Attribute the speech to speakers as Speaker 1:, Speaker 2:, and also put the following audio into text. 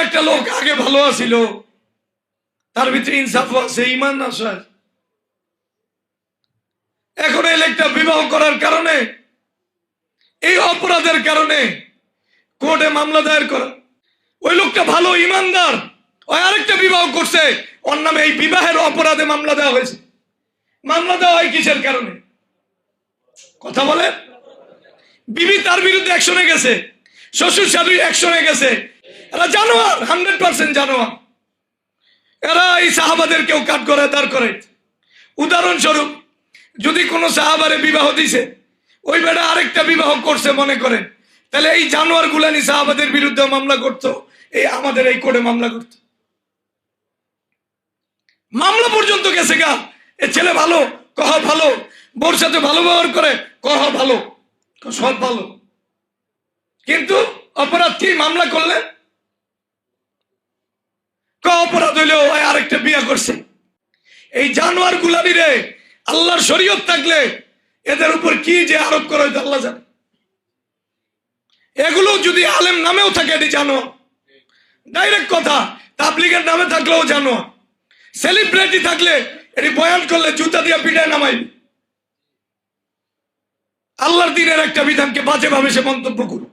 Speaker 1: একটা লোক আগে ভালো আছিল, তার ভিতরে ইনসাফ আছে, ইমান আছে, এখন এই লোকটা বিবাহ করার কারণে, এই অপরাধের কারণে কোর্টে মামলা দায়ের করা। ওই লোকটা ভালো ইমানদার, ওই আরেকটা বিবাহ করছে, ওর নামে এই বিবাহের অপরাধে মামলা দেওয়া হয়েছে। মামলা দেওয়া হয় কিসের কারণে? কথা বলে। বিবি তার বিরুদ্ধে অ্যাকশনে গেছে, শ্বশুর শাশুড়ি অ্যাকশনে গেছে। এরা জানোয়ার, 100% জানোয়ার। এরা এই সাহাবাদের কেউ কাট করে দাঁড় করে। উদাহরণস্বরূপ, যদি কোনো সাহাবারে বিবাহ দিছে, ওই বেটা আরেকটা বিবাহ করছে মনে করেন, তাহলে এই জানোয়ার গুলানি সাহাবাদের বিরুদ্ধে মামলা করতো, এই আমাদের এই কোর্টে মামলা করত। মামলা পর্যন্ত গেছে গা। এ ছেলে ভালো, কহ ভালো, বোর সাথে ভালো ব্যবহার করে, কহ ভালো, সব ভালো, কিন্তু অপরাধ কি? মামলা করলে অপরাধ হইলেও আরেকটা বিয়ে করছে। এই জানোয়ার গুলানি রে আল্লাহর শরীয়ত থাকলে এদের উপর কি যে আরোপ করা হইতো আল্লাহ জানে। এগুলো যদি আলেম নামেও থাকে এটি জানোয়ার, ডাইরেক্ট কথা। তাবলীগের নামে থাকলেও জানোয়ার, সেলিব্রিটি থাকলে এটি বয়ান করলে জুতা দিয়ে পিটায় নামাইবে। আল্লাহর দিনের একটা বিধানকে বাজেভাবে সে মন্তব্য করুক।